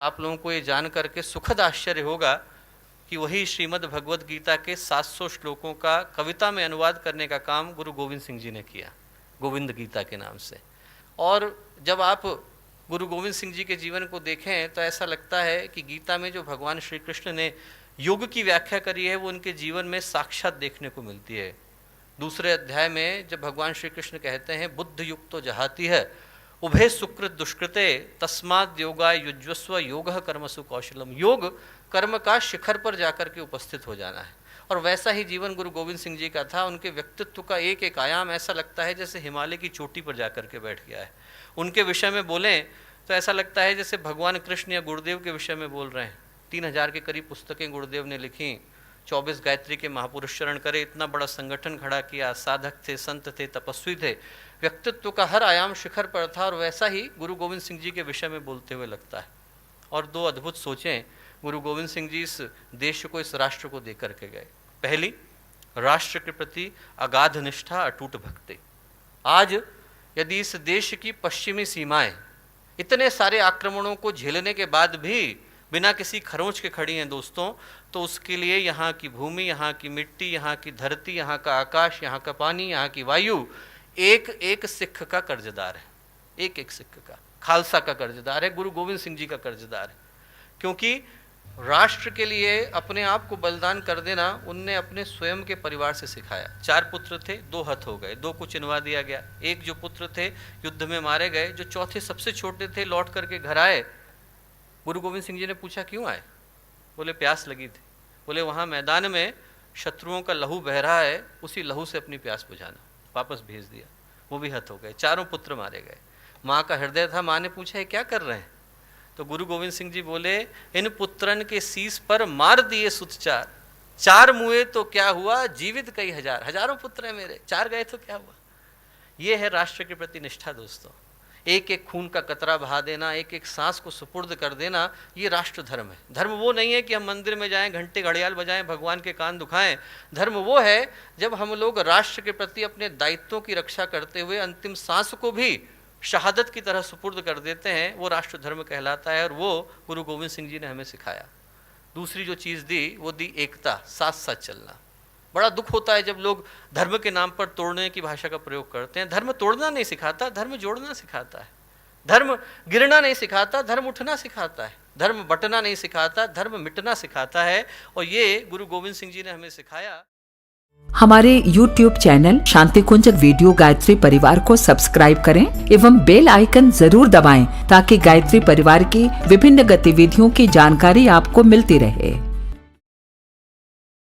आप लोगों को ये जान करके सुखद आश्चर्य होगा कि वही श्रीमद् भगवद गीता के 700 श्लोकों का कविता में अनुवाद करने का काम गुरु गोविंद सिंह जी ने किया, गोविंद गीता के नाम से। और जब आप गुरु गोविंद सिंह जी के जीवन को देखें तो ऐसा लगता है कि गीता में जो भगवान श्री कृष्ण ने युग की व्याख्या करी है वो उनके जीवन में साक्षात देखने को मिलती है। दूसरे अध्याय में जब भगवान श्री कृष्ण कहते हैं बुद्ध युक्त तो जहाती है उभय सुकृत दुष्कृते तस्माद योगाय युज्वस्व योगः कर्मसु कौशलम। योग कर्म का शिखर पर जाकर के उपस्थित हो जाना है। और वैसा ही जीवन गुरु गोविंद सिंह जी का था। उनके व्यक्तित्व का एक एक आयाम ऐसा लगता है जैसे हिमालय की चोटी पर जाकर के बैठ गया है। उनके विषय में बोलें तो ऐसा लगता है जैसे भगवान कृष्ण या गुरुदेव के विषय में बोल रहे हैं। 3000 के करीब पुस्तकें गुरुदेव ने लिखी, 24 गायत्री के महापुरुष चरण करे, इतना बड़ा संगठन खड़ा किया, साधक थे, संत थे, तपस्वी थे, व्यक्तित्व का हर आयाम शिखर पर था। और वैसा ही गुरु गोविंद सिंह जी के विषय में बोलते हुए लगता है। और दो अद्भुत सोचें गुरु गोविंद सिंह जी इस देश को, इस राष्ट्र को दे करके गए। पहली, राष्ट्र के प्रति अगाध निष्ठा, अटूट भक्ति। आज यदि इस देश की पश्चिमी सीमाएं इतने सारे आक्रमणों को झेलने के बाद भी बिना किसी खरोंच के खड़ी हैं दोस्तों, तो उसके लिए यहाँ की भूमि, यहाँ की मिट्टी, यहाँ की धरती, यहाँ का आकाश, यहाँ का पानी, यहाँ की वायु एक एक सिख का कर्जदार है। एक एक सिख का, खालसा का कर्जदार है, गुरु गोविंद सिंह जी का कर्जदार है। क्योंकि राष्ट्र के लिए अपने आप को बलिदान कर देना उनने अपने स्वयं के परिवार से सिखाया। 4 पुत्र थे, 2 हत हो गए, 2 को चिनवा दिया गया। एक जो पुत्र थे युद्ध में मारे गए, जो चौथे सबसे छोटे थे लौट करके घर आए। गुरु गोविंद सिंह जी ने पूछा क्यों आए? बोले प्यास लगी थी। बोले वहाँ मैदान में शत्रुओं का लहू बह रहा है, उसी लहू से अपनी प्यास बुझाना। वापस भेज दिया, वो भी हत हो गए। 4 पुत्र मारे गए। माँ का हृदय था, माँ ने पूछा ये क्या कर रहे हैं? तो गुरु गोविंद सिंह जी बोले इन पुत्रन के शीस पर मार दिए सुत 4, 4 मुए तो क्या हुआ, जीवित कई हजार। हजारों पुत्र हैं मेरे, 4 गए तो क्या हुआ। ये है राष्ट्र के प्रति निष्ठा दोस्तों। एक एक खून का कतरा बहा देना, एक एक सांस को सुपुर्द कर देना, ये राष्ट्र धर्म है। धर्म वो नहीं है कि हम मंदिर में जाएं, घंटे घड़ियाल बजाएं, भगवान के कान दुखाएं। धर्म वो है जब हम लोग राष्ट्र के प्रति अपने दायित्वों की रक्षा करते हुए अंतिम सांस को भी शहादत की तरह सुपुर्द कर देते हैं, वो राष्ट्र धर्म कहलाता है। और वो गुरु गोविंद सिंह जी ने हमें सिखाया। दूसरी जो चीज़ दी वो दी एकता, साथ साथ चलना। बड़ा दुख होता है जब लोग धर्म के नाम पर तोड़ने की भाषा का प्रयोग करते हैं। धर्म तोड़ना नहीं सिखाता, धर्म जोड़ना सिखाता है। धर्म गिरना नहीं सिखाता, धर्म उठना सिखाता है। धर्म बंटना नहीं सिखाता, धर्म मिटना सिखाता है। और ये गुरु गोविंद सिंह जी ने हमें सिखाया। हमारे YouTube चैनल शांति कुंज वीडियो गायत्री परिवार को सब्सक्राइब करें एवं बेल आइकन जरूर दबाएं ताकि गायत्री परिवार की विभिन्न गतिविधियों की जानकारी आपको मिलती रहे।